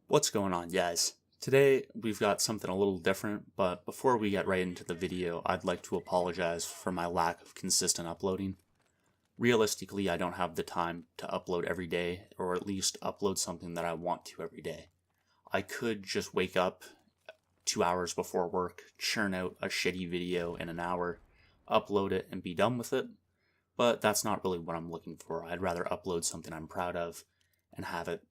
What's going on, guys? Today we've got something a little different, but before we get right into the video, I'd like to apologize for my lack of consistent uploading. Realistically, I don't have the time to upload every day, or at least upload something that I want to every day. I could just wake up 2 hours before work, churn out a shitty video in an hour, upload it, and be done with it, but that's not really what I'm looking for. I'd rather upload something I'm proud of and have it,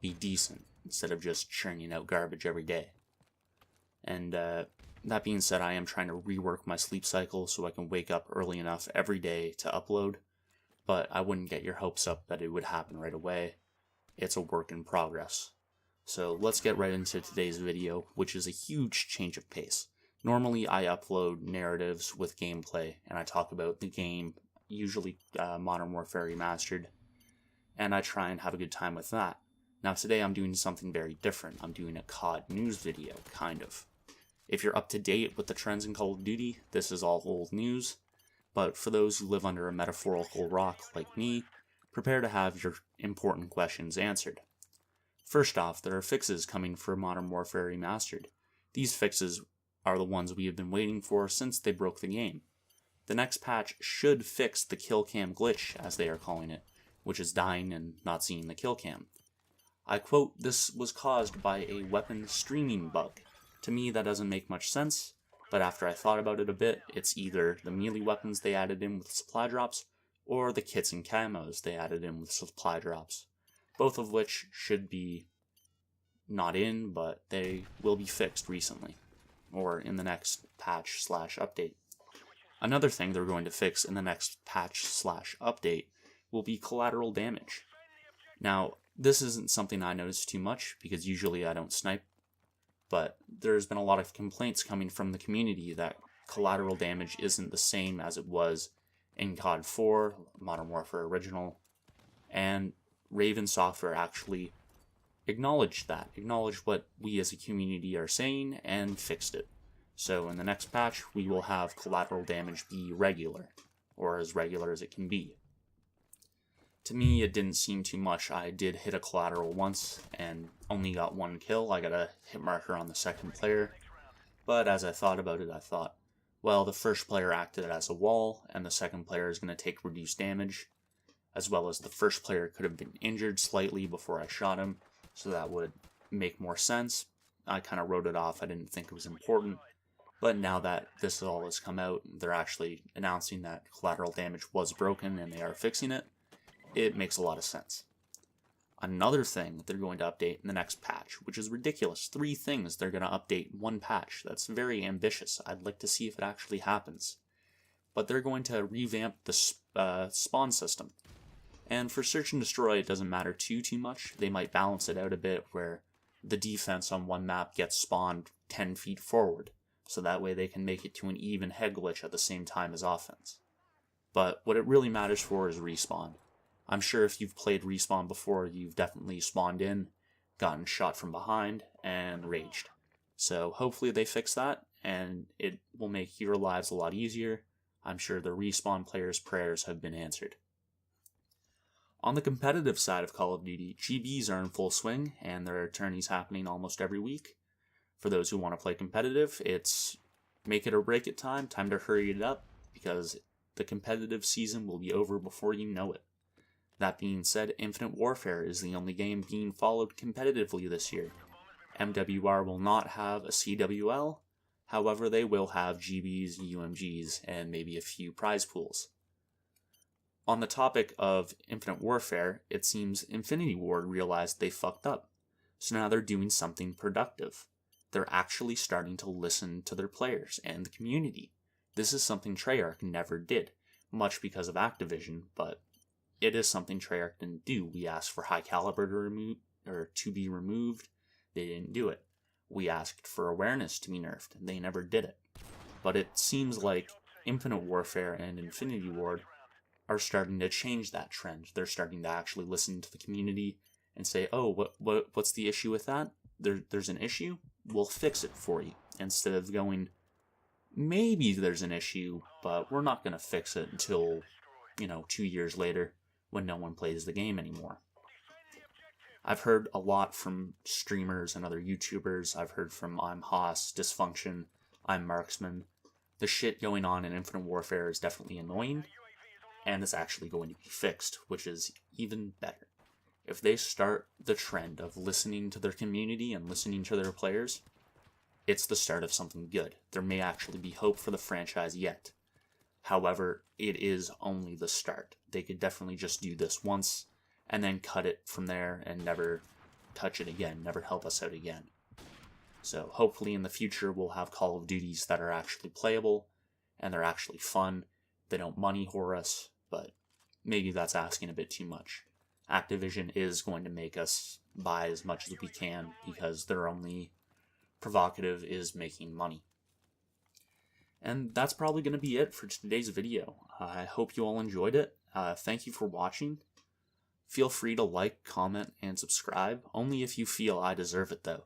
be decent instead of just churning out garbage every day. And that being said, I am trying to rework my sleep cycle so I can wake up early enough every day to upload, but I wouldn't get your hopes up that it would happen right away. It's a work in progress. So let's get right into today's video, which is a huge change of pace. Normally I upload narratives with gameplay, and I talk about the game, usually Modern Warfare Remastered, and I try and have a good time with that. Now today I'm doing something very different. I'm doing a CoD news video, kind of. If you're up to date with the trends in Call of Duty, this is all old news, but for those who live under a metaphorical rock like me, prepare to have your important questions answered. First off, there are fixes coming for Modern Warfare Remastered. These fixes are the ones we have been waiting for since they broke the game. The next patch should fix the kill cam glitch, as they are calling it, which is dying and not seeing the kill cam. I quote, "This was caused by a weapon streaming bug." To me, that doesn't make much sense, but after I thought about it a bit, it's either the melee weapons they added in with supply drops, or the kits and camos they added in with supply drops. Both of which should be not in, but they will be fixed recently, or in the next patch/update. Another thing they're going to fix in the next patch/update will be collateral damage. Now, this isn't something I notice too much, because usually I don't snipe, but there's been a lot of complaints coming from the community that collateral damage isn't the same as it was in COD 4, Modern Warfare Original, and Raven Software actually acknowledged what we as a community are saying, and fixed it. So in the next patch, we will have collateral damage be regular, or as regular as it can be. To me, it didn't seem too much. I did hit a collateral once and only got one kill. I got a hit marker on the second player. But as I thought about it, I thought, well, the first player acted as a wall, and the second player is going to take reduced damage, as well as the first player could have been injured slightly before I shot him, so that would make more sense. I kind of wrote it off. I didn't think it was important. But now that this all has come out, they're actually announcing that collateral damage was broken and they are fixing it. It makes a lot of sense. Another thing they're going to update in the next patch, which is ridiculous. 3 things they're going to update in one patch. That's very ambitious. I'd like to see if it actually happens. But they're going to revamp the spawn system. And for search and destroy, it doesn't matter too much. They might balance it out a bit where the defense on one map gets spawned 10 feet forward, so that way they can make it to an even head glitch at the same time as offense. But what it really matters for is respawn. I'm sure if you've played Respawn before, you've definitely spawned in, gotten shot from behind, and raged. So hopefully they fix that, and it will make your lives a lot easier. I'm sure the Respawn players' prayers have been answered. On the competitive side of Call of Duty, GBs are in full swing, and there are tourneys happening almost every week. For those who want to play competitive, it's make it or break it time to hurry it up, because the competitive season will be over before you know it. That being said, Infinite Warfare is the only game being followed competitively this year. MWR will not have a CWL, however they will have GBs, UMGs, and maybe a few prize pools. On the topic of Infinite Warfare, it seems Infinity Ward realized they fucked up, so now they're doing something productive. They're actually starting to listen to their players and the community. This is something Treyarch never did, much because of Activision, but it is something Treyarch didn't do. We asked for High Caliber to be removed. They didn't do it. We asked for Awareness to be nerfed. They never did it. But it seems like Infinite Warfare and Infinity Ward are starting to change that trend. They're starting to actually listen to the community and say, oh, what's the issue with that? There's an issue? We'll fix it for you. Instead of going, maybe there's an issue, but we're not going to fix it until, 2 years later, when no one plays the game anymore. I've heard a lot from streamers and other YouTubers. I've heard from I'm Haas, Dysfunction, I'm Marksman. The shit going on in Infinite Warfare is definitely annoying, and it's actually going to be fixed, which is even better. If they start the trend of listening to their community and listening to their players, it's the start of something good. There may actually be hope for the franchise yet. However, it is only the start. They could definitely just do this once and then cut it from there and never touch it again, never help us out again. So hopefully in the future we'll have Call of Duties that are actually playable and they're actually fun. They don't money whore us, but maybe that's asking a bit too much. Activision is going to make us buy as much as we can because their only provocative is making money. And that's probably going to be it for today's video. I hope you all enjoyed it. Thank you for watching. Feel free to like, comment, and subscribe, only if you feel I deserve it though.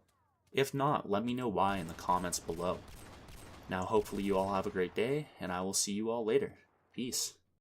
If not, let me know why in the comments below. Now hopefully you all have a great day, and I will see you all later. Peace.